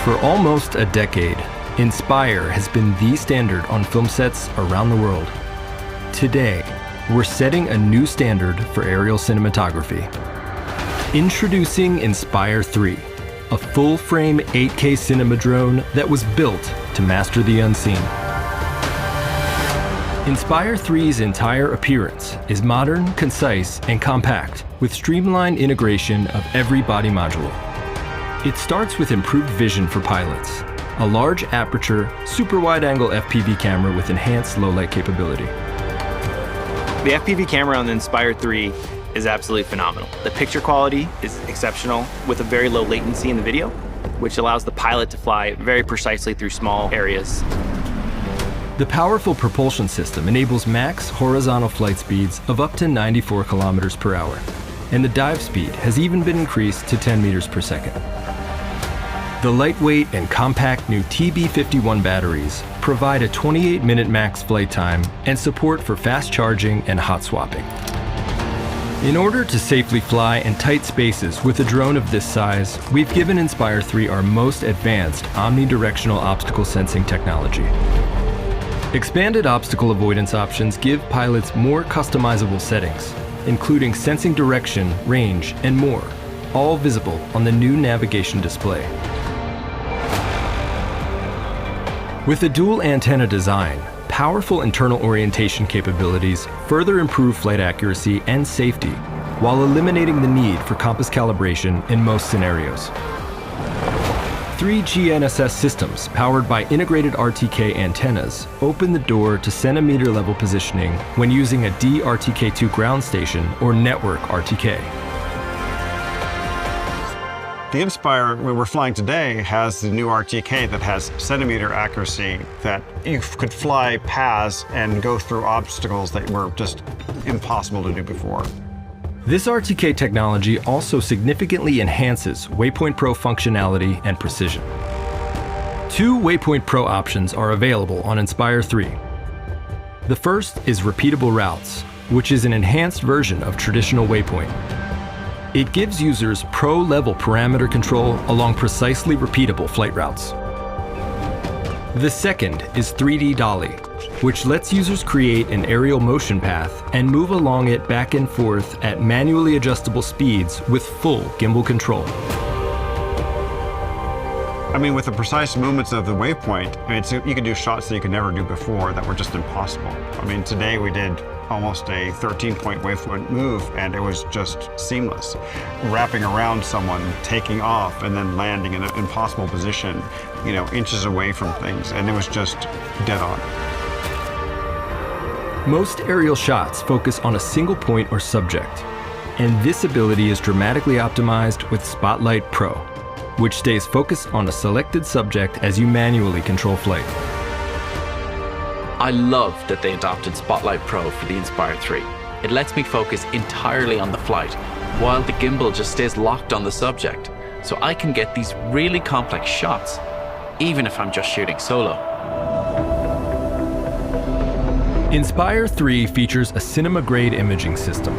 For almost a decade, Inspire has been the standard on film sets around the world. Today, we're setting a new standard for aerial cinematography. Introducing Inspire 3, a full-frame 8K cinema drone that was built to master the unseen. Inspire 3's entire appearance is modern, concise, and compact, with streamlined integration of every body module. It starts with improved vision for pilots, a large aperture, super wide-angle FPV camera with enhanced low-light capability. The FPV camera on the Inspire 3 is absolutely phenomenal. The picture quality is exceptional with a very low latency in the video, which allows the pilot to fly very precisely through small areas. The powerful propulsion system enables max horizontal flight speeds of up to 94 kilometers per hour, and the dive speed has even been increased to 10 meters per second. The lightweight and compact new TB51 batteries provide a 28-minute max flight time and support for fast charging and hot swapping. In order to safely fly in tight spaces with a drone of this size, we've given Inspire 3 our most advanced omnidirectional obstacle sensing technology. Expanded obstacle avoidance options give pilots more customizable settings, including sensing direction, range, and more, all visible on the new navigation display. With a dual antenna design, powerful internal orientation capabilities further improve flight accuracy and safety, while eliminating the need for compass calibration in most scenarios. 3 GNSS systems powered by integrated RTK antennas open the door to centimeter-level positioning when using a DRTK2 ground station or network RTK. The Inspire, when we're flying today, has the new RTK that has centimeter accuracy that you could fly paths and go through obstacles that were just impossible to do before. This RTK technology also significantly enhances Waypoint Pro functionality and precision. 2 Waypoint Pro options are available on Inspire 3. The first is repeatable routes, which is an enhanced version of traditional Waypoint. It gives users pro-level parameter control along precisely repeatable flight routes. The second is 3D Dolly, which lets users create an aerial motion path and move along it back and forth at manually adjustable speeds with full gimbal control. I mean, with the precise movements of the Waypoint, you can do shots that you could never do before that were just impossible. I mean, today we did almost a 13-point Waypoint move, and it was just seamless. Wrapping around someone, taking off, and then landing in an impossible position, inches away from things, and it was just dead on. Most aerial shots focus on a single point or subject, and this ability is dramatically optimized with Spotlight Pro, which stays focused on a selected subject as you manually control flight. I love that they adopted Spotlight Pro for the Inspire 3. It lets me focus entirely on the flight, while the gimbal just stays locked on the subject, so I can get these really complex shots, even if I'm just shooting solo. Inspire 3 features a cinema-grade imaging system.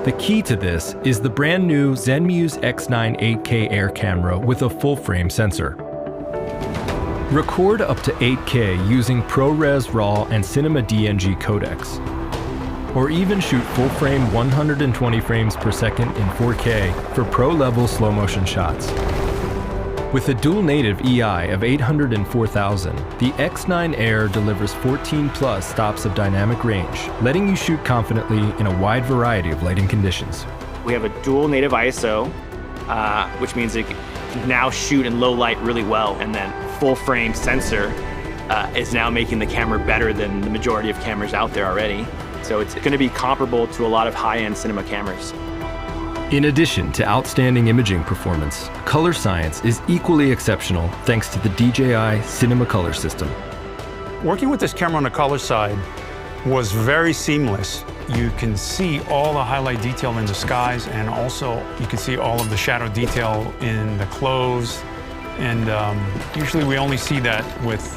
The key to this is the brand new Zenmuse X9-8K Air camera with a full-frame sensor. Record up to 8K using ProRes RAW and Cinema DNG codecs, or even shoot full-frame 120 frames per second in 4K for pro-level slow-motion shots. With a dual native EI of 804,000, the X9 Air delivers 14+ stops of dynamic range, letting you shoot confidently in a wide variety of lighting conditions. We have a dual native ISO, which means it can now shoot in low light really well, and then full frame sensor is now making the camera better than the majority of cameras out there already. So it's going to be comparable to a lot of high-end cinema cameras. In addition to outstanding imaging performance, color science is equally exceptional thanks to the DJI Cinema Color system. Working with this camera on the color side was very seamless. You can see all the highlight detail in the skies, and also you can see all of the shadow detail in the clothes. And usually we only see that with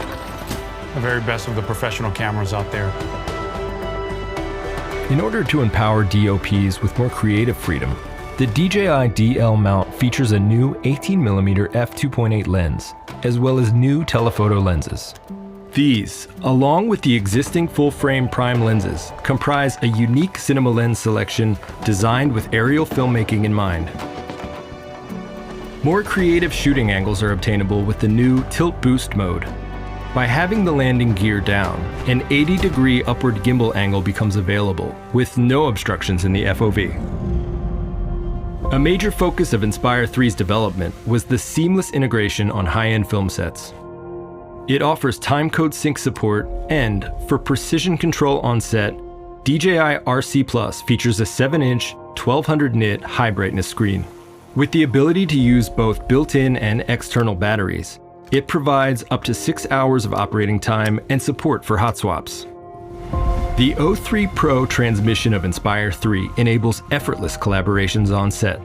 the very best of the professional cameras out there. In order to empower DOPs with more creative freedom, The DJI DL mount features a new 18mm f2.8 lens, as well as new telephoto lenses. These, along with the existing full-frame prime lenses, comprise a unique cinema lens selection designed with aerial filmmaking in mind. More creative shooting angles are obtainable with the new tilt boost mode. By having the landing gear down, an 80-degree upward gimbal angle becomes available, with no obstructions in the FOV. A major focus of Inspire 3's development was the seamless integration on high-end film sets. It offers timecode sync support, and for precision control on set, DJI RC Plus features a 7-inch, 1200 nit high brightness screen. With the ability to use both built-in and external batteries, it provides up to 6 hours of operating time and support for hot swaps. The O3 Pro transmission of Inspire 3 enables effortless collaborations on set.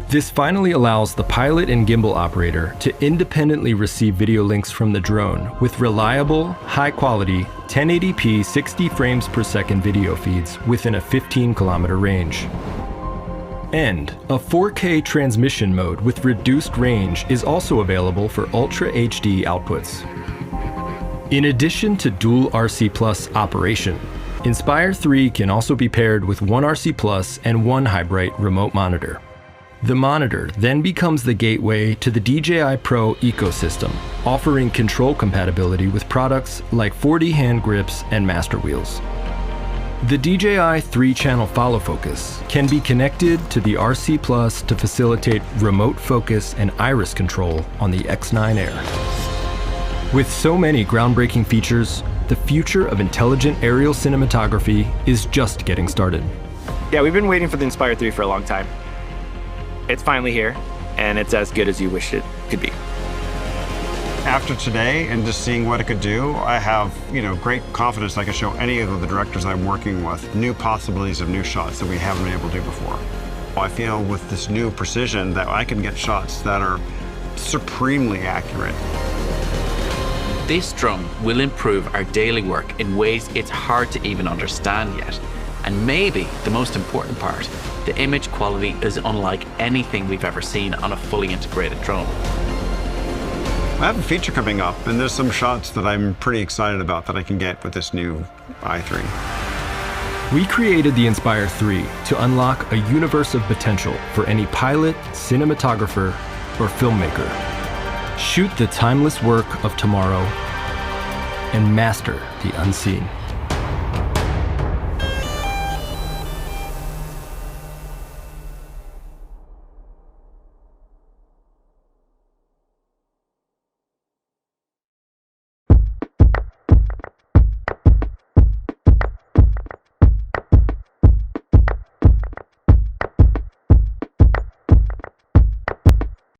This finally allows the pilot and gimbal operator to independently receive video links from the drone with reliable, high-quality, 1080p 60 frames per second video feeds within a 15-kilometer range. And a 4K transmission mode with reduced range is also available for Ultra HD outputs. In addition to dual RC Plus operation, Inspire 3 can also be paired with one RC Plus and one high-bright remote monitor. The monitor then becomes the gateway to the DJI Pro ecosystem, offering control compatibility with products like 4D hand grips and master wheels. The DJI 3-channel follow focus can be connected to the RC Plus to facilitate remote focus and iris control on the X9 Air. With so many groundbreaking features, the future of intelligent aerial cinematography is just getting started. Yeah, we've been waiting for the Inspire 3 for a long time. It's finally here, and it's as good as you wished it could be. After today and just seeing what it could do, I have, great confidence I can show any of the directors I'm working with new possibilities of new shots that we haven't been able to do before. I feel with this new precision that I can get shots that are supremely accurate. This drone will improve our daily work in ways it's hard to even understand yet. And maybe the most important part, the image quality is unlike anything we've ever seen on a fully integrated drone. I have a feature coming up, and there's some shots that I'm pretty excited about that I can get with this new i3. We created the Inspire 3 to unlock a universe of potential for any pilot, cinematographer, or filmmaker. Shoot the timeless work of tomorrow and master the unseen.